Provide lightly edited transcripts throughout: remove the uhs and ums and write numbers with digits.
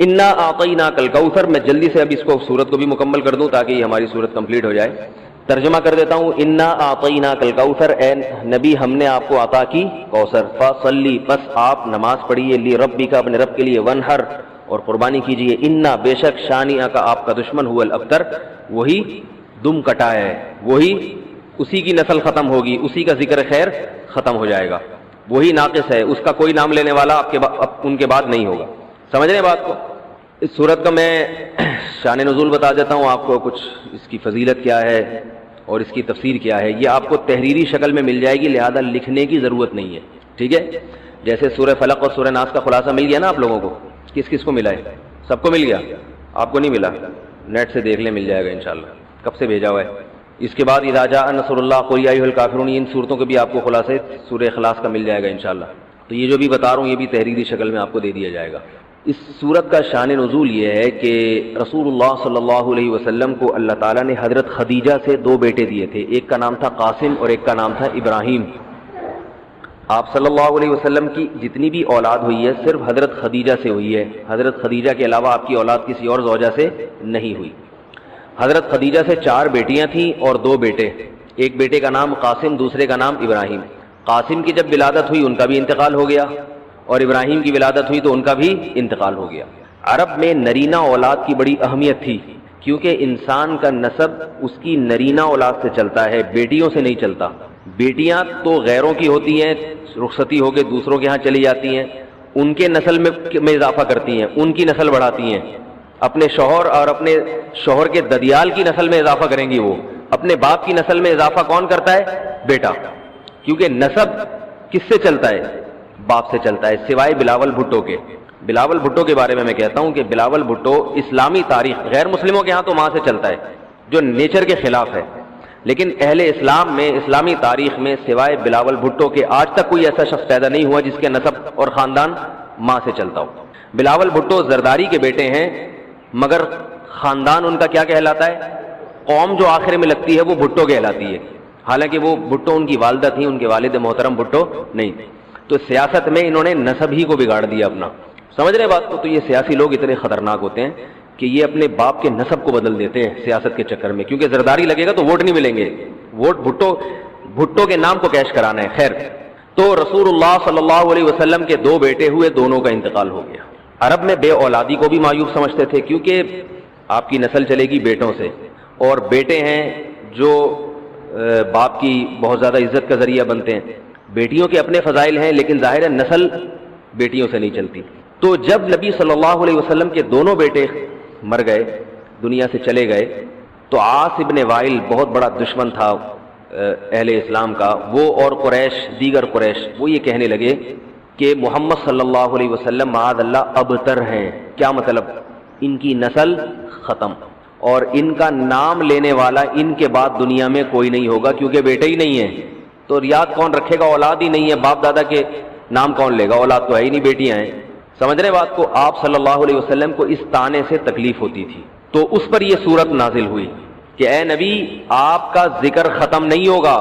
انا اعطیناک الکوثر، میں جلدی سے اب اس کو سورت کو بھی مکمل کر دوں تاکہ ہماری سورت کمپلیٹ ہو جائے. ترجمہ کر دیتا ہوں. انا اعطیناک الکوثر، اے نبی ہم نے آپ کو عطا کی کوثر. فصلی، پس آپ نماز پڑھیے، لربک، اپنے رب کے لیے، ونحر، اور قربانی کیجیے. انا، بے شک، شانئک، آپ کا دشمن، هو الابتر، وہی دم کٹا ہے، وہی اسی کی نسل ختم ہوگی، اسی کا ذکر خیر ختم ہو جائے گا، وہی ناقص ہے، اس کا کوئی نام لینے والا ان کے بعد نہیں ہوگا. سمجھ رہے ہیں بات کو؟ اس صورت کا میں شان نزول بتا دیتا ہوں آپ کو، کچھ اس کی فضیلت کیا ہے اور اس کی تفسیر کیا ہے. یہ آپ کو تحریری شکل میں مل جائے گی، لہذا لکھنے کی ضرورت نہیں ہے. ٹھیک ہے؟ جیسے سورہ فلق اور سورہ ناس کا خلاصہ مل گیا نا آپ لوگوں کو. کس کس کو ملا ہے؟ سب کو مل گیا؟ آپ کو نہیں ملا؟ نیٹ سے دیکھ لیں، مل جائے گا انشاءاللہ. کب سے بھیجا ہوا ہے؟ اس کے بعد اذا جاء نصر اللہ قل یا ایھا الکافرون، ان صورتوں کے بھی آپ کو خلاصے سورہ اخلاص کا مل جائے گا انشاءاللہ. تو یہ جو بھی بتا رہا ہوں یہ بھی تحریری شکل میں آپ کو دے دیا جائے گا. اس صورت کا شان نزول یہ ہے کہ رسول اللہ صلی اللہ علیہ وسلم کو اللہ تعالیٰ نے حضرت خدیجہ سے 2 بیٹے دیے تھے. ایک کا نام تھا قاسم اور ایک کا نام تھا ابراہیم. آپ صلی اللہ علیہ وسلم کی جتنی بھی اولاد ہوئی ہے صرف حضرت خدیجہ سے ہوئی ہے. حضرت خدیجہ کے علاوہ آپ کی اولاد کسی اور زوجہ سے نہیں ہوئی. حضرت خدیجہ سے 4 بیٹیاں تھیں اور 2 بیٹے. ایک بیٹے کا نام قاسم، دوسرے کا نام ابراہیم. قاسم کی جب ولادت ہوئی ان کا بھی انتقال ہو گیا، اور ابراہیم کی ولادت ہوئی تو ان کا بھی انتقال ہو گیا. عرب میں نرینہ اولاد کی بڑی اہمیت تھی، کیونکہ انسان کا نسب اس کی نرینہ اولاد سے چلتا ہے، بیٹیوں سے نہیں چلتا. بیٹیاں تو غیروں کی ہوتی ہیں، رخصتی ہو کے دوسروں کے ہاں چلی جاتی ہیں، ان کے نسل میں اضافہ کرتی ہیں، ان کی نسل بڑھاتی ہیں. اپنے شوہر اور اپنے شوہر کے ددیال کی نسل میں اضافہ کریں گی. وہ اپنے باپ کی نسل میں اضافہ کون کرتا ہے؟ بیٹا. کیونکہ نسب کس سے چلتا ہے؟ باپ سے چلتا ہے، سوائے بلاول بھٹو کے. بلاول بھٹو کے بارے میں کہتا ہوں کہ بلاول بھٹو اسلامی تاریخ، غیر مسلموں کے ہاں تو ماں سے چلتا ہے جو نیچر کے خلاف ہے، لیکن اہل اسلام میں، اسلامی تاریخ میں سوائے بلاول بھٹو کے آج تک کوئی ایسا شخص پیدا نہیں ہوا جس کے نسب اور خاندان ماں سے چلتا ہو. بلاول بھٹو زرداری کے بیٹے ہیں، مگر خاندان ان کا کیا کہلاتا ہے؟ قوم جو آخر میں لگتی ہے وہ بھٹو کہلاتی ہے، حالانکہ وہ بھٹو ان کی والدہ تھیں، ان کے والد محترم بھٹو نہیں تھے. تو سیاست میں انہوں نے نسب ہی کو بگاڑ دیا اپنا. سمجھ رہے بات کو؟ تو یہ سیاسی لوگ اتنے خطرناک ہوتے ہیں کہ یہ اپنے باپ کے نسب کو بدل دیتے ہیں سیاست کے چکر میں، کیونکہ زرداری لگے گا تو ووٹ نہیں ملیں گے، ووٹ بھٹو کے نام کو کیش کرانا ہے. خیر، تو رسول اللہ صلی اللہ علیہ وسلم کے 2 بیٹے ہوئے، دونوں کا انتقال ہو گیا. عرب میں بے اولادی کو بھی معیوب سمجھتے تھے، کیونکہ آپ کی نسل چلے گی بیٹوں سے، اور بیٹے ہیں جو باپ کی بہت زیادہ عزت کا ذریعہ بنتے ہیں. بیٹیوں کے اپنے فضائل ہیں، لیکن ظاہر ہے نسل بیٹیوں سے نہیں چلتی. تو جب نبی صلی اللہ علیہ وسلم کے دونوں بیٹے مر گئے، دنیا سے چلے گئے، تو عاص ابن وائل بہت بڑا دشمن تھا اہل اسلام کا، وہ اور قریش، دیگر قریش، وہ یہ کہنے لگے کہ محمد صلی اللہ علیہ وسلم معاذ اللہ ابتر ہیں. کیا مطلب؟ ان کی نسل ختم، اور ان کا نام لینے والا ان کے بعد دنیا میں کوئی نہیں ہوگا، کیونکہ بیٹے ہی نہیں ہیں. تو ریاض کون رکھے گا؟ اولاد ہی نہیں ہے، باپ دادا کے نام کون لے گا؟ اولاد تو ہے ہی نہیں، بیٹیاں ہیں. سمجھ رہے بات کو؟ آپ صلی اللہ علیہ وسلم کو اس طعنے سے تکلیف ہوتی تھی، تو اس پر یہ صورت نازل ہوئی کہ اے نبی، آپ کا ذکر ختم نہیں ہوگا،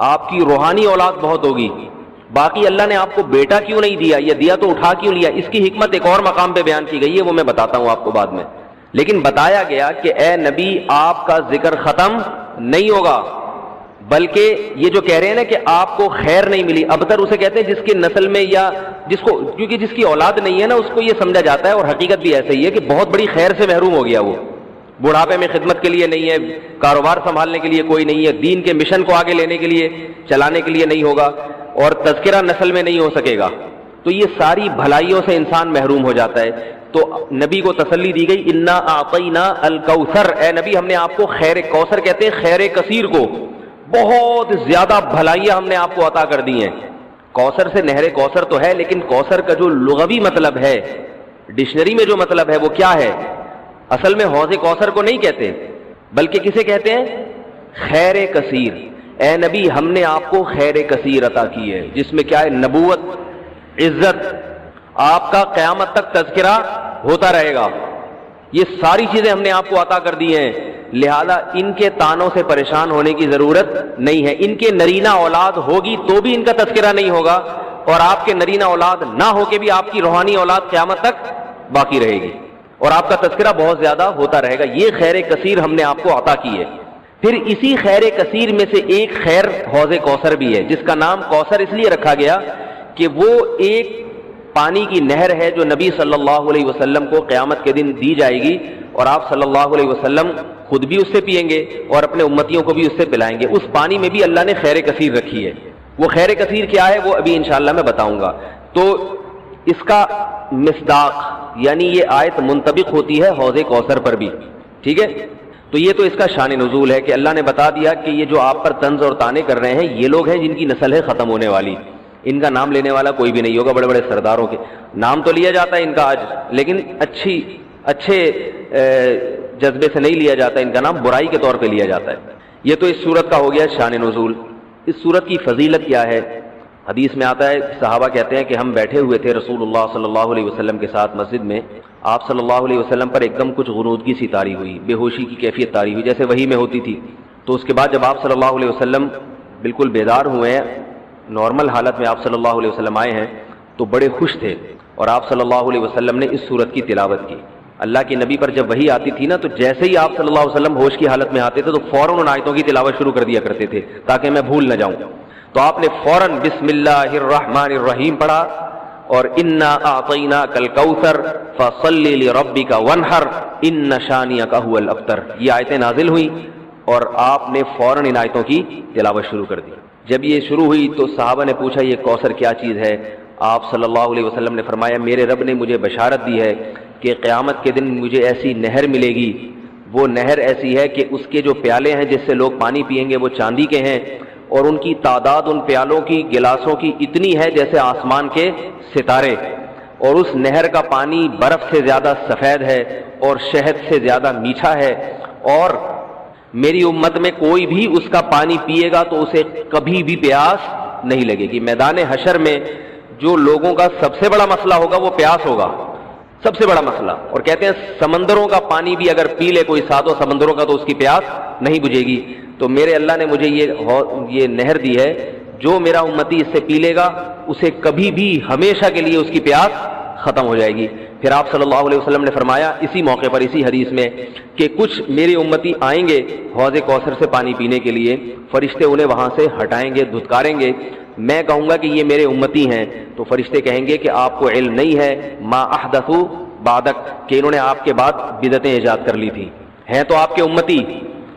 آپ کی روحانی اولاد بہت ہوگی. باقی اللہ نے آپ کو بیٹا کیوں نہیں دیا، یہ دیا تو اٹھا کیوں لیا، اس کی حکمت ایک اور مقام پہ بیان کی گئی ہے، وہ میں بتاتا ہوں آپ کو بعد میں. لیکن بتایا گیا کہ اے نبی، آپ کا ذکر ختم نہیں ہوگا، بلکہ یہ جو کہہ رہے ہیں نا کہ آپ کو خیر نہیں ملی، ابتر اسے کہتے ہیں جس کی نسل میں، یا جس کو، کیونکہ جس کی اولاد نہیں ہے نا اس کو یہ سمجھا جاتا ہے، اور حقیقت بھی ایسا ہی ہے کہ بہت بڑی خیر سے محروم ہو گیا. وہ بڑھاپے میں خدمت کے لیے نہیں ہے، کاروبار سنبھالنے کے لیے کوئی نہیں ہے، دین کے مشن کو آگے لینے کے لیے، چلانے کے لیے نہیں ہوگا، اور تذکرہ نسل میں نہیں ہو سکے گا. تو یہ ساری بھلائیوں سے انسان محروم ہو جاتا ہے. تو نبی کو تسلی دی گئی، انا اعطینا الکوثر، اے نبی ہم نے آپ کو خیر کوثر کہتے ہیں خیر کثیر کو، بہت زیادہ بھلائیاں ہم نے آپ کو عطا کر دی ہیں. کوثر سے نہر کوثر تو ہے، لیکن کوثر کا جو لغوی مطلب ہے، ڈکشنری میں جو مطلب ہے وہ کیا ہے؟ اصل میں حوض کوثر کو نہیں کہتے، بلکہ کسے کہتے ہیں؟ خیر کثیر. اے نبی ہم نے آپ کو خیر کثیر عطا کی ہے، جس میں کیا ہے؟ نبوت، عزت، آپ کا قیامت تک تذکرہ ہوتا رہے گا. یہ ساری چیزیں ہم نے آپ کو عطا کر دی ہیں، لہذا ان کے تانوں سے پریشان ہونے کی ضرورت نہیں ہے. ان کے نرینہ اولاد ہوگی تو بھی ان کا تذکرہ نہیں ہوگا، اور آپ کے نرینہ اولاد نہ ہو کے بھی آپ کی روحانی اولاد قیامت تک باقی رہے گی اور آپ کا تذکرہ بہت زیادہ ہوتا رہے گا. یہ خیر کثیر ہم نے آپ کو عطا کی ہے. پھر اسی خیر کثیر میں سے ایک خیر حوض کوثر بھی ہے, جس کا نام کوثر اس لیے رکھا گیا کہ وہ ایک پانی کی نہر ہے جو نبی صلی اللہ علیہ وسلم کو قیامت کے دن دی جائے گی, اور آپ صلی اللہ علیہ وسلم خود بھی اس سے پئیں گے اور اپنے امتیوں کو بھی اس سے پلائیں گے. اس پانی میں بھی اللہ نے خیر کثیر رکھی ہے. وہ خیر کثیر کیا ہے وہ ابھی انشاءاللہ میں بتاؤں گا. تو اس کا مصداق یعنی یہ آیت منطبق ہوتی ہے حوض کوثر پر بھی, ٹھیک ہے. تو یہ تو اس کا شان نزول ہے کہ اللہ نے بتا دیا کہ یہ جو آپ پر طنز اور طعنے کر رہے ہیں یہ لوگ ہیں جن کی نسل ہے ختم ہونے والی. ان کا نام لینے والا کوئی بھی نہیں ہوگا. بڑے بڑے سرداروں کے نام تو لیا جاتا ہے ان کا آج, لیکن اچھے جذبے سے نہیں لیا جاتا. ان کا نام برائی کے طور پہ لیا جاتا ہے. یہ تو اس صورت کا ہو گیا شان نزول. اس صورت کی فضیلت کیا ہے؟ حدیث میں آتا ہے, صحابہ کہتے ہیں کہ ہم بیٹھے ہوئے تھے رسول اللہ صلی اللہ علیہ وسلم کے ساتھ مسجد میں. آپ صلی اللہ علیہ وسلم پر ایک دم کچھ غنودگی سی طاری ہوئی, بے ہوشی کی کیفیت طاری ہوئی جیسے وحی میں ہوتی تھی. تو اس کے بعد جب آپ صلی اللہ علیہ وسلم بالکل بیدار ہوئے ہیں, نارمل حالت میں آپ صلی اللہ علیہ وسلم آئے ہیں, تو بڑے خوش تھے اور آپ صلی اللہ علیہ وسلم نے اس صورت کی تلاوت کی. اللہ کے نبی پر جب وحی آتی تھی نا, تو جیسے ہی آپ صلی اللہ علیہ وسلم ہوش کی حالت میں آتے تھے تو فوراً ان آیتوں کی تلاوت شروع کر دیا کرتے تھے تاکہ میں بھول نہ جاؤں. تو آپ نے فوراً بسم اللہ الرحمن الرحیم پڑھا اور انا اعطیناک الکوثر فصلی لربک وانحر ان شانئک هو الابتر. یہ آیتیں نازل ہوئیں اور آپ نے فوراً ان آیتوں کی تلاوت شروع کر دی. جب یہ شروع ہوئی تو صحابہ نے پوچھا یہ کوثر کیا چیز ہے؟ آپ صلی اللہ علیہ وسلم نے فرمایا میرے رب نے مجھے بشارت دی ہے کہ قیامت کے دن مجھے ایسی نہر ملے گی. وہ نہر ایسی ہے کہ اس کے جو پیالے ہیں جس سے لوگ پانی پئیں گے وہ چاندی کے ہیں, اور ان کی تعداد ان پیالوں کی گلاسوں کی اتنی ہے جیسے آسمان کے ستارے, اور اس نہر کا پانی برف سے زیادہ سفید ہے اور شہد سے زیادہ میٹھا ہے, اور میری امت میں کوئی بھی اس کا پانی پیے گا تو اسے کبھی بھی پیاس نہیں لگے گی. میدان حشر میں جو لوگوں کا سب سے بڑا مسئلہ ہوگا وہ پیاس ہوگا, سب سے بڑا مسئلہ. اور کہتے ہیں سمندروں کا پانی بھی اگر پی لے کوئی 7 سمندروں کا تو اس کی پیاس نہیں بجھے گی. تو میرے اللہ نے مجھے یہ نہر دی ہے, جو میرا امتی اس سے پی لے گا اسے کبھی بھی ہمیشہ کے لیے اس کی پیاس ختم ہو جائے گی. پھر آپ صلی اللہ علیہ وسلم نے فرمایا اسی موقع پر اسی حدیث میں کہ کچھ میری امتی آئیں گے حوض کوثر سے پانی پینے کے لیے, فرشتے انہیں وہاں سے ہٹائیں گے, دھتکاریں گے. میں کہوں گا کہ یہ میرے امتی ہیں تو فرشتے کہیں گے کہ آپ کو علم نہیں ہے ما احدثوا بعدک, کہ انہوں نے آپ کے بعد بدعتیں ایجاد کر لی تھی. ہیں تو آپ کے امتی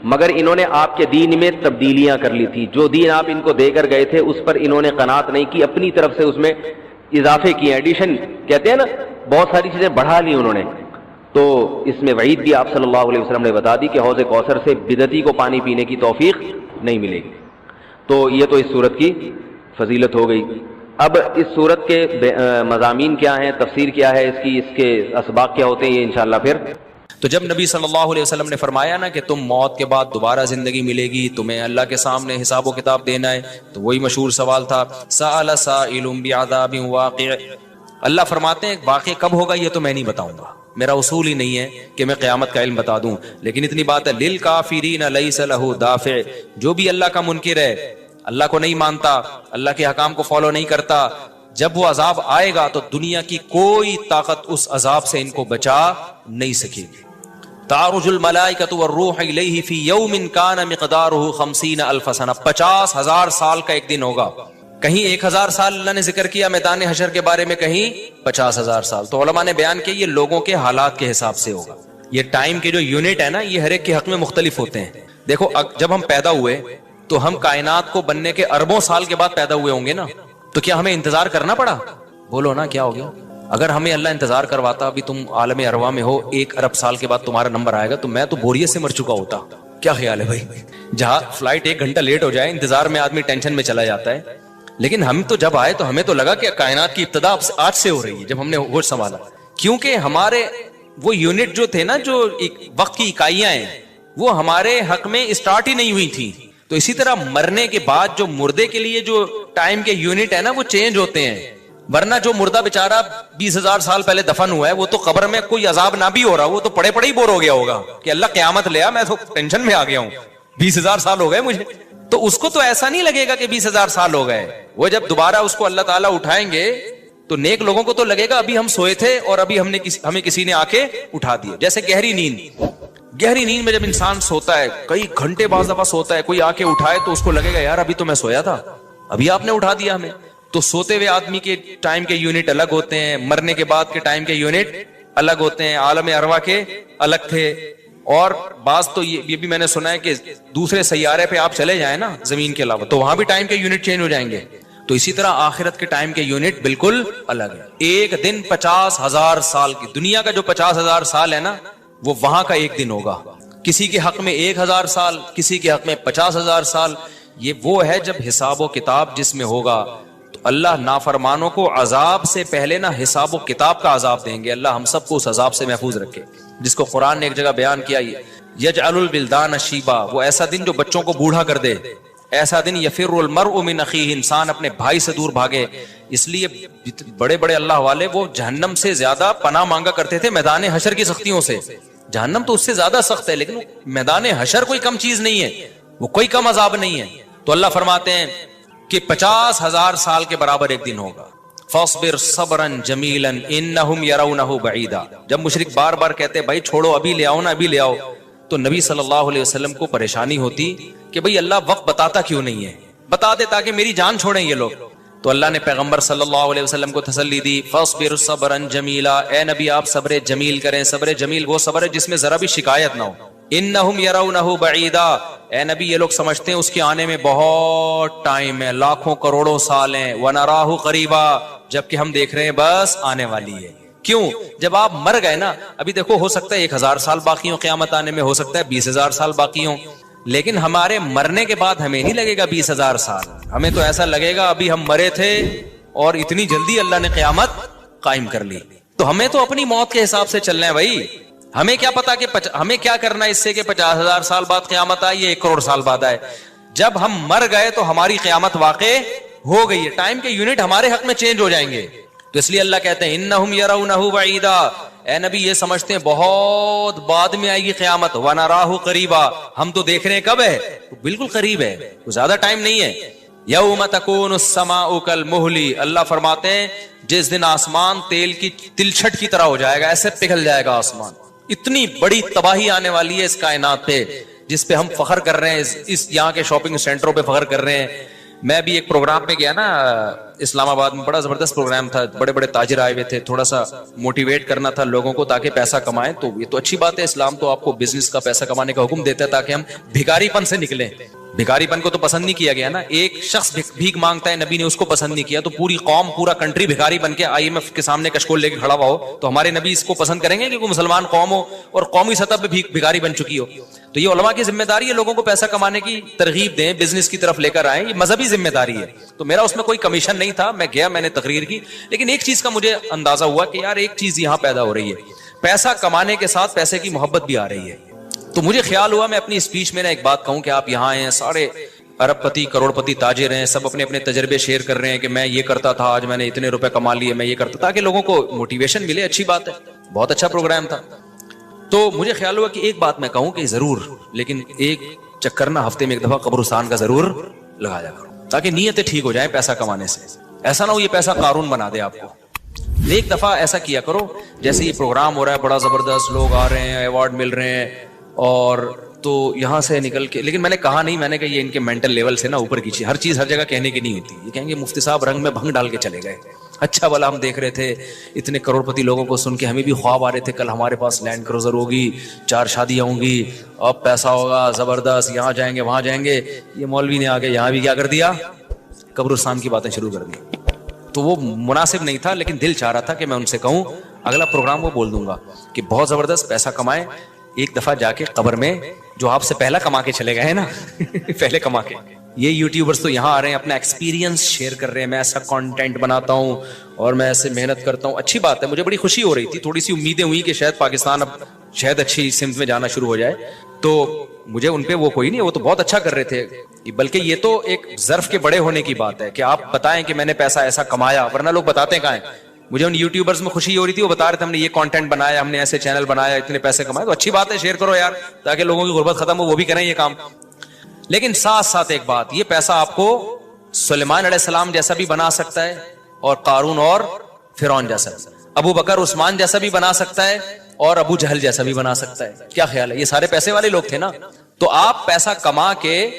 مگر انہوں نے آپ کے دین میں تبدیلیاں کر لی تھی. جو دین آپ ان کو دے کر گئے تھے اس پر انہوں نے قناعت نہیں کی, اپنی طرف سے اس میں اضافے کیے, ایڈیشن کہتے ہیں نا, بہت ساری چیزیں بڑھا لی انہوں نے. تو اس میں وعید بھی آپ صلی اللہ علیہ وسلم نے بتا دی کہ حوض کوثر سے بدعتی کو پانی پینے کی توفیق نہیں ملے گی. تو یہ تو اس صورت کی فضیلت ہو گئی. اب اس صورت کے مضامین کیا ہیں, تفسیر کیا ہے اس کی, اس کے اسباق کیا ہوتے ہیں, یہ انشاءاللہ پھر. تو جب نبی صلی اللہ علیہ وسلم نے فرمایا نا کہ تم موت کے بعد دوبارہ زندگی ملے گی, تمہیں اللہ کے سامنے حساب و کتاب دینا ہے, تو وہی مشہور سوال تھا سأل سائل بعذاب واقع. اللہ فرماتے ہیں واقع کب ہوگا یہ تو میں نہیں بتاؤں گا, میرا اصول ہی نہیں ہے کہ میں قیامت کا علم بتا دوں, لیکن اتنی بات ہے للکافرین لیس له دافع. جو بھی اللہ کا منکر ہے, اللہ کو نہیں مانتا, اللہ کے حکام کو فالو نہیں کرتا, جب وہ عذاب آئے گا تو دنیا کی کوئی طاقت اس عذاب سے ان کو بچا نہیں سکے گی. تعرج الملائکۃ والروح الیہ فی یوم کان مقدارہ 50,000 سنہ. 50,000 سال کا ایک دن ہوگا. کہیں 1,000 سال اللہ نے ذکر کیا میدان حشر کے بارے میں, کہیں 50,000 سال. تو علماء نے بیان کیا یہ لوگوں کے حالات کے حساب سے ہوگا. یہ ٹائم کے جو یونٹ ہے نا یہ ہر ایک کے حق میں مختلف ہوتے ہیں. دیکھو جب ہم پیدا ہوئے تو ہم کائنات کو بننے کے اربوں سال کے بعد پیدا ہوئے ہوں گے نا, تو کیا ہمیں انتظار کرنا پڑا؟ بولو نا کیا ہو گیا؟ اگر ہمیں اللہ انتظار کرواتا ابھی تم عالم ارواح میں ہو 1 ارب سال کے بعد تمہارا نمبر آئے گا, تو میں تو بوریت سے مر چکا ہوتا. کیا خیال ہے بھائی؟ جہاں فلائٹ 1 گھنٹہ لیٹ ہو جائے انتظار میں آدمی ٹینشن میں چلا جاتا ہے, لیکن ہم تو جب آئے تو ہمیں تو لگا کہ کائنات کی ابتدا آج سے ہو رہی ہے جب ہم نے ہوش سنبھالا, کیونکہ ہمارے وہ یونٹ جو تھے نا, جو وقت کی اکائیاں ہیں, وہ ہمارے حق میں اسٹارٹ ہی نہیں ہوئی تھی. تو اسی طرح مرنے کے بعد جو مردے کے لیے جو ٹائم کے یونٹ ہے نا وہ چینج ہوتے ہیں. ورنہ جو مردہ بیچارہ 20,000 سال پہلے دفن ہوا ہے وہ تو قبر میں کوئی عذاب نہ بھی ہو رہا, وہ تو پڑے ہی بور ہو گیا ہوگا کہ اللہ قیامت لے آ, میں تو ٹینشن میں آ گیا ہوں, 20,000 سال ہو گئے مجھے. تو اس کو تو ایسا نہیں لگے گا کہ 20,000 سال ہو گئے. وہ جب دوبارہ اس کو اللہ تعالیٰ اٹھائیں گے تو نیک لوگوں کو تو لگے گا ابھی ہم سوئے تھے اور ابھی ہمیں کسی نے آ کے اٹھا دیا. جیسے گہری نیند میں جب انسان سوتا ہے کئی گھنٹے بعض دفعہ سوتا ہے, کوئی آ کے اٹھائے تو اس کو لگے گا یار ابھی تو میں سویا تھا, ابھی آپ نے اٹھا دیا ہمیں. تو سوتے ہوئے آدمی کے ٹائم کے یونٹ الگ ہوتے ہیں, مرنے کے بعد کے ٹائم کے یونٹ الگ ہوتے ہیں, عالم ارواح کے الگ تھے. اور بعض تو یہ بھی میں نے سنا ہے کہ دوسرے سیارے پہ آپ چلے جائیں نا زمین کے علاوہ تو وہاں بھی ٹائم کے یونٹ چینج ہو جائیں گے. تو اسی طرح آخرت کے ٹائم کے یونٹ بالکل الگ ہے. ایک دن 50,000 سال کی, دنیا کا جو 50,000 سال ہے نا وہ وہاں کا ایک دن ہوگا. کسی کے حق میں 1,000 سال, کسی کے حق میں 50,000 سال. یہ وہ ہے جب حساب و کتاب جس میں ہوگا. تو اللہ نافرمانوں کو عذاب سے پہلے نہ حساب و کتاب کا عذاب دیں گے. اللہ ہم سب کو اس عذاب سے محفوظ رکھے, جس کو قرآن نے ایک جگہ بیان کیا, یجعل البلدان شیبا, وہ ایسا دن جو بچوں کو بوڑھا کر دے. ایسا دن یفر المرء من اخیہ, انسان اپنے بھائی سے دور بھاگے. اس لیے بڑے بڑے اللہ والے وہ جہنم سے زیادہ پناہ مانگا کرتے تھے میدان حشر کی سختیوں سے. جہنم تو اس سے زیادہ سخت ہے, لیکن میدان حشر کوئی کم چیز نہیں ہے, وہ کوئی کم عذاب نہیں ہے. تو اللہ فرماتے ہیں کہ 50,000 سال کے برابر ایک دن ہوگا. فاصبر صبرا جمیلا انہم یرونہ بعیدا. جب مشرک بار بار کہتے بھائی چھوڑو, ابھی لے آؤ نا, ابھی لے آؤ, تو نبی صلی اللہ علیہ وسلم کو پریشانی ہوتی کہ بھئی اللہ وقت بتاتا کیوں نہیں ہے, بتا دے تاکہ میری جان چھوڑیں یہ لوگ. تو اللہ نے پیغمبر صلی اللہ علیہ وسلم کو تسلی دی, فاصبر صبرا جمیلا, اے نبی آپ صبر جمیل کریں. صبر جمیل وہ صبر ہے جس میں ذرا بھی شکایت نہ ہو. انہم یرونہ بعیدا, اے نبی یہ لوگ سمجھتے ہیں اس کے آنے میں بہت ٹائم ہے, لاکھوں کروڑوں سال ہیں. ونراہ قریبا, جبکہ ہم دیکھ رہے ہیں بس آنے والی ہے. کیوں؟ جب آپ مر گئے نا, ابھی دیکھو ہو سکتا ہے 1,000 سال باقی ہوں قیامت آنے میں, ہو سکتا ہے 20,000 سال باقی ہوں, لیکن ہمارے مرنے کے بعد ہمیں نہیں لگے گا 20,000 سال. ہمیں تو ایسا لگے گا ابھی ہم مرے تھے اور اتنی جلدی اللہ نے قیامت قائم کر لی. تو ہمیں تو اپنی موت کے حساب سے چلنا ہے بھائی. ہمیں کیا پتا کہ ہمیں کیا کرنا ہے اس سے کہ 50,000 سال بعد قیامت آئے یا 1 کروڑ سال بعد آئے. جب ہم مر گئے تو ہماری قیامت واقع ہو گئی ہے, ٹائم کے یونٹ ہمارے حق میں چینج ہو جائیں گے. تو اس لیے اللہ کہتے ہیں انہم یرونہ بعیدا, اے نبی یہ سمجھتے ہیں بہت بعد میں آئے گی قیامت. ونراہ قریبا, ہم تو دیکھ رہے ہیں کب ہے, بالکل قریب ہے, زیادہ ٹائم نہیں ہے. یوم تکون السماء کالمہل, اللہ فرماتے ہیں جس دن آسمان تیل کی تلچھٹ کی طرح ہو جائے گا, ایسے پگھل جائے گا آسمان. اتنی بڑی تباہی آنے والی ہے اس کائنات پہ جس پہ ہم فخر کر رہے ہیں, اس یہاں کے شاپنگ سینٹروں پہ فخر کر رہے ہیں. میں بھی ایک پروگرام میں گیا نا اسلام آباد میں, بڑا زبردست پروگرام تھا, بڑے بڑے تاجر آئے ہوئے تھے, تھوڑا سا موٹیویٹ کرنا تھا لوگوں کو تاکہ پیسہ کمائیں. تو یہ تو اچھی بات ہے, اسلام تو آپ کو بزنس کا پیسہ کمانے کا حکم دیتا ہے تاکہ ہم بھکاری پن سے نکلیں. بھکاری پن کو تو پسند نہیں کیا گیا نا, ایک شخص بھیک مانگتا ہے, نبی نے اس کو پسند نہیں کیا, تو پوری قوم پورا کنٹری بھکاری بن کے IMF کے سامنے کشکول لے کے کھڑا ہوا ہو, تو ہمارے نبی اس کو پسند کریں گے کہ کوئی مسلمان قوم ہو اور قومی سطح پہ بھکاری بن چکی ہو. تو یہ علماء کی ذمہ داری ہے لوگوں کو پیسہ کمانے کی ترغیب دیں, بزنس کی طرف لے کر آئیں, یہ مذہبی ذمہ داری ہے. تو میرا اس میں کوئی کمیشن نہیں تھا, میں گیا, میں نے تقریر کی, لیکن ایک چیز کا مجھے اندازہ ہوا کہ یار ایک چیز یہاں پیدا ہو رہی ہے, پیسہ کمانے کے ساتھ پیسے کی محبت بھی آ رہی ہے. تو مجھے خیال ہوا میں اپنی اسپیچ میں ایک بات کہوں کہ آپ یہاں آئے ہیں, سارے ارب پتی کروڑ پتی تاجر ہیں, سب اپنے اپنے تجربے شیئر کر رہے ہیں کہ میں یہ کرتا تھا, آج میں نے اتنے روپے کما لیے, میں یہ کرتا, تاکہ لوگوں کو موٹیویشن ملے. اچھی بات ہے, بہت اچھا پروگرام تھا. تو مجھے خیال ہوا کہ ایک بات میں کہوں کہ ضرور, لیکن ایک چکر نہ ہفتے میں ایک دفعہ قبرستان کا ضرور لگایا کرو تاکہ نیتیں ٹھیک ہو جائیں پیسہ کمانے سے. ایسا نہ ہو یہ پیسہ قارون بنا دے آپ کو. ایک دفعہ ایسا کیا کرو, جیسے یہ پروگرام ہو رہا ہے بڑا زبردست, لوگ آ رہے ہیں, ایوارڈ مل رہے ہیں, اور تو یہاں سے نکل کے, لیکن میں نے کہا نہیں, میں نے کہا یہ ان کے مینٹل لیول سے نا اوپر کیجیے, ہر چیز ہر جگہ کہنے کی نہیں ہوتی. یہ کہیں گے مفتی صاحب رنگ میں بھنگ ڈال کے چلے گئے, اچھا والا ہم دیکھ رہے تھے اتنے کروڑ پتی لوگوں کو سن کے ہمیں بھی خواب آ رہے تھے کل ہمارے پاس لینڈ کروزر ہوگی, 4 شادیاں ہوں گی, اب پیسہ ہوگا زبردست, یہاں جائیں گے وہاں جائیں گے. یہ مولوی نے آ کے یہاں بھی کیا کر دیا, قبرستان کی باتیں شروع کر دی. تو وہ مناسب نہیں تھا, لیکن دل چاہ رہا تھا کہ میں ان سے کہوں اگلا پروگرام وہ بول دوں گا کہ بہت زبردست پیسہ کمائیں, ایک دفعہ جا کے قبر میں جو آپ سے پہلا کما کے چلے گئے نا پہلے کما کے. یہ یوٹیوبرز تو یہاں آ رہے ہیں, اپنا ایکسپیرینس شیئر کر رہے ہیں, میں ایسا کانٹینٹ بناتا ہوں اور میں ایسے محنت کرتا ہوں. اچھی بات ہے, مجھے بڑی خوشی ہو رہی تھی, تھوڑی سی امیدیں ہوئی کہ شاید پاکستان اب شاید اچھی سمت میں جانا شروع ہو جائے. تو مجھے ان پہ وہ کوئی نہیں, وہ تو بہت اچھا کر رہے تھے, بلکہ یہ تو ایک ظرف کے بڑے ہونے کی بات ہے کہ آپ بتائیں کہ میں نے پیسہ ایسا کمایا, ورنہ لوگ بتاتے ہیں کہاں ہیں. مجھے ان یوٹیوبرز میں خوشی ہو رہی تھی, وہ بتا رہے تھے ہم نے یہ کانٹینٹ بنایا, ہم نے ایسے چینل بنایا, اتنے پیسے کمائے. تو اچھی بات ہے, شیئر کرو یار تاکہ لوگوں کی غربت ختم ہو, وہ بھی کریں یہ کام. لیکن ساتھ ساتھ ایک بات, یہ پیسہ آپ کو سلیمان علیہ السلام جیسا بھی بنا سکتا ہے اور قارون اور فرعون جیسا, ابو بکر عثمان جیسا بھی بنا سکتا ہے اور ابو جہل جیسا بھی بنا سکتا ہے. کیا خیال ہے؟ یہ سارے پیسے والے لوگ تھے نا. تو آپ پیسہ کما کے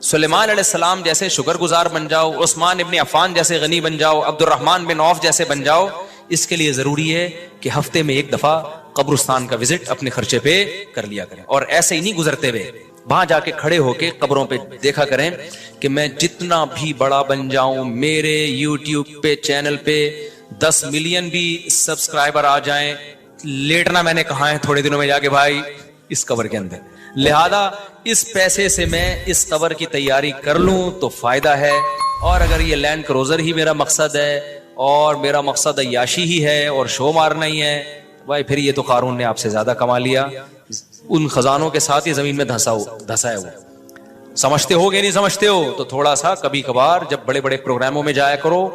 سلیمان علیہ السلام جیسے شکر گزار بن جاؤ, عثمان ابن عفان جیسے غنی بن جاؤ, عبد الرحمن بن عوف جیسے بن جاؤ. اس کے لیے ضروری ہے کہ ہفتے میں ایک دفعہ قبرستان کا وزٹ اپنے خرچے پہ کر لیا کریں, اور ایسے ہی نہیں گزرتے ہوئے وہاں جا کے کھڑے ہو کے قبروں پہ دیکھا کریں کہ میں جتنا بھی بڑا بن جاؤں, میرے یوٹیوب پہ چینل پہ 10 ملین بھی سبسکرائبر آ جائیں, لیٹنا میں نے کہا ہے تھوڑے دنوں میں جا کے بھائی اس قبر کے اندر. لہذا اس پیسے سے میں اس قبر کی تیاری کر لوں تو فائدہ ہے. اور اگر یہ لینڈ کروزر ہی میرا مقصد ہے اور میرا مقصد عیاشی ہی ہے اور شو مارنا ہی ہے, بھائی پھر یہ تو قارون نے آپ سے زیادہ کما لیا. ان خزانوں کے ساتھ ہی زمین میں دھسا ہے وہ. سمجھتے ہو کہ نہیں سمجھتے ہو؟ تو تھوڑا سا کبھی کبھار جب بڑے بڑے پروگراموں میں جایا کرو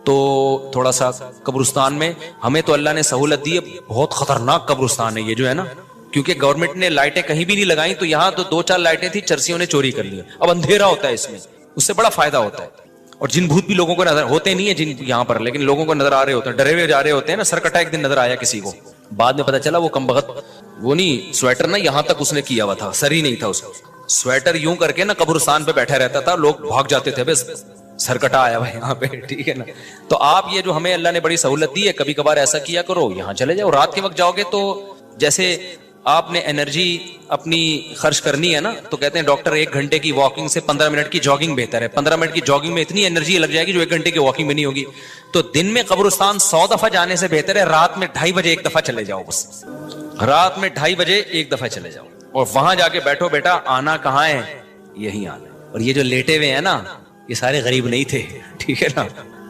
تو تھوڑا سا قبرستان میں. ہمیں تو اللہ نے سہولت دی ہے, بہت خطرناک قبرستان ہے یہ جو ہے نا, کیونکہ گورنمنٹ نے لائٹیں کہیں بھی نہیں لگائیں, تو یہاں تو 2-4 لائٹیں تھی, چرسیوں نے چوری کر لی. اب اندھیرا ہوتا ہے اس میں, اس سے بڑا فائدہ ہوتا ہے. اور جن بھوت بھی لوگوں کو نظر ہوتے نہیں ہیں جن یہاں پر, لیکن لوگوں کو نظر آ رہے ہوتے ہیں, ڈرے ہوئے جا رہے ہوتے ہیں نا. سرکٹا ایک دن نظر آیا کسی کو, بعد میں پتا چلا وہ کمبخت وہ نہیں سویٹر نا یہاں تک اس نے کیا ہوا تھا, سر ہی نہیں تھا اس کو. سویٹر یوں کر کے نا قبرستان پہ بیٹھا رہتا تھا, لوگ بھاگ جاتے تھے, بس سرکٹا آیا ہوا یہاں پہ, ٹھیک ہے نا. تو آپ یہ جو ہمیں اللہ نے بڑی سہولت دی ہے, کبھی کبھار ایسا کیا کرو, یہاں چلے جاؤ. رات کے وقت جاؤ گے تو جیسے آپ نے انرجی اپنی خرچ کرنی ہے نا, تو کہتے ہیں ڈاکٹر 1 گھنٹے کی واکنگ سے 15 منٹ کی جاگنگ بہتر ہے. 15 منٹ کی جاگنگ میں اتنی انرجی لگ جائے گی جو 1 گھنٹے کی واکنگ میں نہیں ہوگی. تو دن میں قبرستان 100 دفعہ جانے سے بہتر ہے رات میں 2:30 بجے 1 دفعہ چلے جاؤ. بس رات میں 2:30 بجے 1 دفعہ چلے جاؤ, اور وہاں جا کے بیٹھو. بیٹا آنا کہاں ہے؟ یہی آنا. اور یہ جو لیٹے ہوئے ہیں نا, یہ سارے غریب نہیں تھے, ٹھیک ہے نا.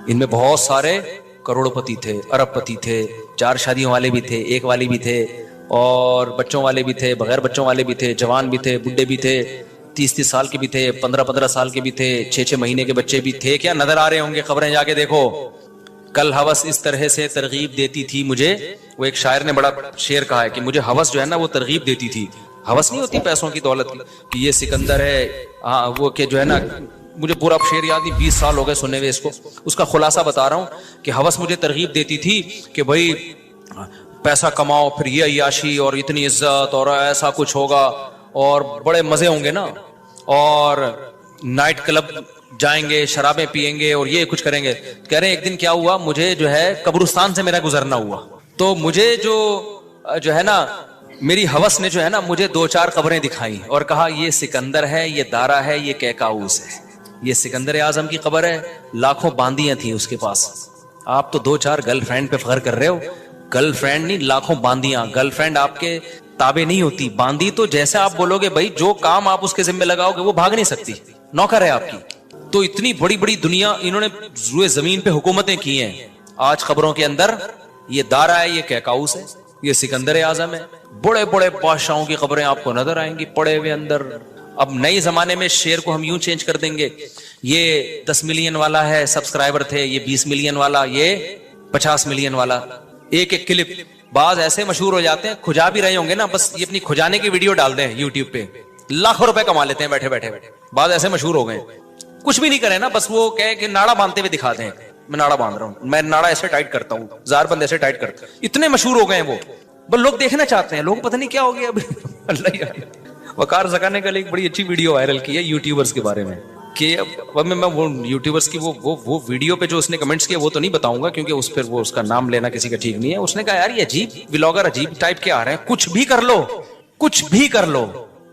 ان میں بہت سارے کروڑ پتی تھے, ارب پتی تھے, 4 شادیوں والے بھی تھے, 1 والی بھی تھے, اور بچوں والے بھی تھے, بغیر بچوں والے بھی تھے, جوان بھی تھے, بڈھے بھی تھے, 30 سال کے بھی تھے, 15 سال کے بھی تھے, 6 مہینے کے بچے بھی تھے. کیا نظر آ رہے ہوں گے خبریں, جا کے دیکھو. کل ہوس اس طرح سے ترغیب دیتی تھی مجھے. وہ ایک شاعر نے بڑا شعر کہا ہے کہ مجھے ہوس جو ہے نا وہ ترغیب دیتی تھی. ہوس نہیں ہوتی پیسوں کی دولت کی, کہ یہ سکندر ہے, ہاں وہ کہ جو ہے نا, مجھے پورا شعر یاد نہیں, 20 سال ہو گئے سننے ہوئے اس کو. اس کا خلاصہ بتا رہا ہوں کہ ہوس مجھے ترغیب دیتی تھی کہ بھائی پیسہ کماؤ, پھر یہ عیاشی اور اتنی عزت اور ایسا کچھ ہوگا اور بڑے مزے ہوں گے نا, اور نائٹ کلب جائیں گے, شرابیں پیئیں گے اور یہ کچھ کریں گے. کہہ رہے ہیں ایک دن کیا ہوا, مجھے جو ہے قبرستان سے میرا گزرنا ہوا, تو مجھے جو ہے نا میری ہوس نے جو ہے نا مجھے 2-4 قبریں دکھائیں اور کہا یہ سکندر ہے, یہ دارا ہے, یہ کیکاؤس ہے. یہ سکندر اعظم کی قبر ہے, لاکھوں باندیاں تھیں اس کے پاس. آپ تو 2-4 گرل فرینڈ پہ فخر کر رہے ہو. گرل فرینڈ نہیں, لاکھوں باندیاں. گرل فرینڈ آپ کے تابع نہیں ہوتی, باندی تو جیسے آپ بولو گے بھائی جو کام آپ اس کے ذمہ لگاؤ گے وہ بھاگ نہیں سکتی, نوکر ہے آپ کی. تو اتنی بڑی بڑی دنیا انہوں نے روئے زمین پہ حکومتیں کی ہیں. آج قبروں کے اندر یہ دارا ہے, یہ کیکاؤس ہے, یہ سکندر اعظم ہے. بڑے بڑے بادشاہوں کی قبریں آپ کو نظر آئیں گی پڑے ہوئے اندر. اب نئے زمانے میں شعر کو ہم یوں چینج کر دیں گے, یہ 10 ملین والا ہے سبسکرائبر تھے, یہ 20 ملین والا, یہ 50 ملین والا. ایک کلپ بعض ایسے مشہور ہو جاتے ہیں, کھجا بھی رہے ہوں گے نا, بس یہ اپنی کھجانے کی ویڈیو ڈال دیں یوٹیوب پہ, لاکھوں روپے کما لیتے ہیں بیٹھے بیٹھے. بعض ایسے مشہور ہو گئے, کچھ بھی نہیں کرے نا, بس وہ کہے کہ ناڑا باندھتے ہوئے دکھا دیں, میں ناڑا باندھ رہا ہوں, میں ناڑا ایسے ٹائٹ کرتا ہوں, زار بند ایسے ٹائٹ کرتا ہوں. اتنے مشہور ہو گئے ہیں وہ, بس لوگ دیکھنا چاہتے ہیں. لوگ پتہ نہیں کیا ہو گیا اب. اللہ یار, وقار زکا نے کل ایک بڑی اچھی ویڈیو وائرل کی ہے یوٹیوبرز کے بارے میں, کہ اب میں وہ یوٹیوبرز کی وہ ویڈیو پہ جو اس نے کمنٹس کیے وہ تو نہیں بتاؤں گا کیونکہ اس پھر وہ اس کا نام لینا کسی کا ٹھیک نہیں ہے. اس نے کہا یار یہ عجیب ولاگر عجیب ٹائپ کے آ رہے ہیں, کچھ بھی کر لو, کچھ بھی کر لو,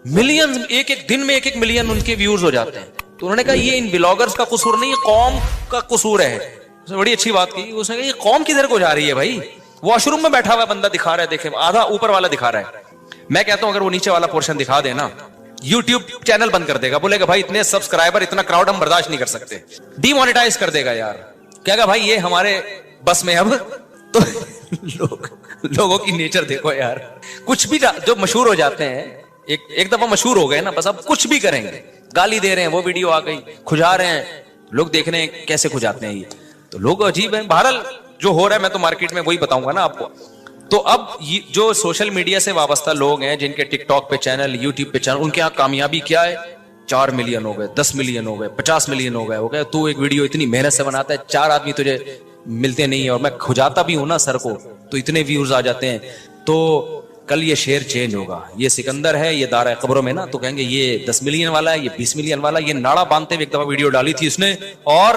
ملین ایک دن میں 1 ملین ان کے ویوز ہو جاتے ہیں. تو انہوں نے کہا یہ ان ولاگرز کا قصور نہیں, یہ قوم کا قصور ہے. اس نے بڑی اچھی بات کی, اس نے کہا یہ قوم کدھر کو جا رہی ہے بھائی. واش روم میں بیٹھا ہوا بندہ دکھا رہا ہے, دیکھیں آدھا اوپر والا دکھا رہا ہے. میں کہتا ہوں اگر وہ نیچے والا پورشن دکھا دے نا, یوٹیوب چینل بند کر دے گا, بولے گا بھائی اتنے سبسکرائبر اتنا کراؤڈ ہم برداشت نہیں کر سکتے, ڈی مانیٹائز کر دے گا یار. کہے گا بھائی یہ ہمارے بس میں اب. تو لوگوں کی نیچر دیکھو یار, کچھ بھی جو مشہور ہو جاتے ہیں ایک دفعہ مشہور ہو گئے نا, بس اب کچھ بھی کریں گے. گالی دے رہے ہیں, وہ ویڈیو آ گئی, کھجا رہے ہیں, لوگ دیکھ رہے ہیں کیسے کھجاتے ہیں یہ, تو لوگ عجیب ہیں. بہرحال جو ہو رہا ہے میں تو مارکیٹ میں وہی بتاؤں گا نا آپ کو. تو اب جو سوشل میڈیا سے وابستہ لوگ ہیں جن کے ٹک ٹاک پہ چینل, یوٹیوب پہ چینل, ان کے یہاں کامیابی کیا ہے, 4 ملین ہو گئے, 10 ملین ہو گئے, 50 ملین ہو گئے. تو ایک ویڈیو اتنی محنت سے بناتا ہے, 4 آدمی تجھے ملتے نہیں ہیں اور میں کھجاتا بھی ہوں نا سر کو تو اتنے ویوز آ جاتے ہیں. تو کل یہ شعر چینج ہوگا. یہ سکندر ہے, یہ دارہ قبروں میں نا, تو کہیں گے یہ 10 ملین والا ہے, یہ 20 ملین والا. یہ ناڑا باندھتے ہوئے ایک دفعہ ویڈیو ڈالی تھی اس نے اور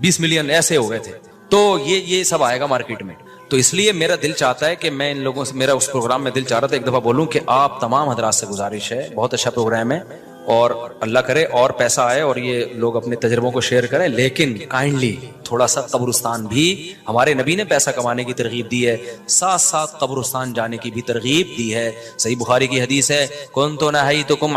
20 ملین ایسے ہو گئے تھے. تو یہ سب آئے گا مارکیٹ میں. تو اس لیے میرا دل چاہتا ہے کہ میں ان لوگوں سے, میرا اس پروگرام میں دل چاہ رہا تھا ایک دفعہ بولوں کہ آپ تمام حضرات سے گزارش ہے, بہت اچھا پروگرام ہے اور اللہ کرے اور پیسہ آئے اور یہ لوگ اپنے تجربوں کو شیئر کریں, لیکن کائنڈلی تھوڑا سا قبرستان بھی, ہمارے نبی نے پیسہ کمانے کی ترغیب دی ہے, ساتھ ساتھ قبرستان جانے کی بھی ترغیب دی ہے. صحیح بخاری کی حدیث ہے, کنت نہیتکم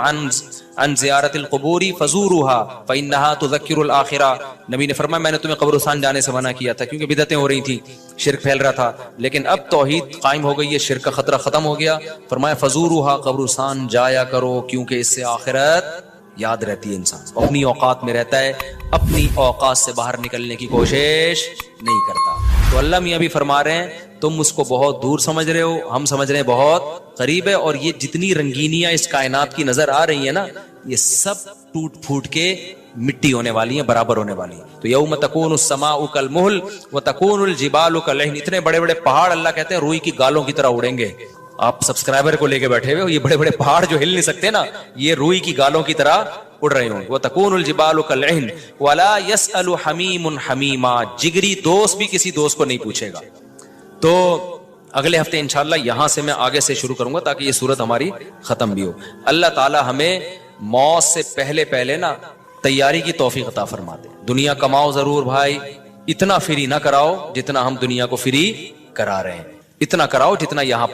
عن زیارت القبور فزوروها فانها تذکر الاخرہ. نبی نے فرمایا میں نے تمہیں قبرستان جانے سے منع کیا تھا کیونکہ بدعتیں ہو رہی تھیں, شرک پھیل رہا تھا, لیکن اب توحید قائم ہو گئی ہے, شرک کا خطرہ ختم ہو گیا. فرمایا فزوروها, قبرستان جایا کرو کیونکہ اس سے آخرت یاد رہتی ہے. انسان اپنی اوقات میں رہتا ہے, اپنی اوقات سے باہر نکلنے کی کوشش نہیں کرتا. تو اللہ میاں بھی فرما رہے ہیں تم اس کو بہت دور سمجھ رہے ہو, ہم سمجھ رہے ہیں بہت قریب ہے. اور یہ جتنی رنگینیاں اس کائنات کی نظر آ رہی ہیں نا, یہ سب ٹوٹ پھوٹ کے مٹی ہونے والی ہیں, برابر ہونے والی ہیں. تو یوم تکون السماء کالمہل وتکون الجبال کالعہن. اتنے بڑے بڑے پہاڑ اللہ کہتے ہیں روئی کی گالوں کی طرح اڑیں گے. آپ سبسکرائبر کو لے کے بیٹھے ہوئے ہو, یہ بڑے بڑے پہاڑ جو ہل نہیں سکتے نا, یہ روئی کی گالوں کی طرح اڑ رہے ہوں. وتکون الجبال کالعہن ولا يسأل حمیم حمیما. جگری دوست بھی کسی دوست کو نہیں پوچھے گا. تو اگلے ہفتے انشاءاللہ یہاں سے میں آگے سے شروع کروں گا تاکہ یہ صورت ہماری ختم بھی ہو. اللہ تعالی ہمیں موت سے پہلے نا تیاری کی توفیق عطا فرما دے. دنیا کماؤ ضرور بھائی, اتنا فری نہ کراؤ جتنا ہم دنیا کو فری کرا رہے ہیں, اتنا کراؤ جتنا یہاں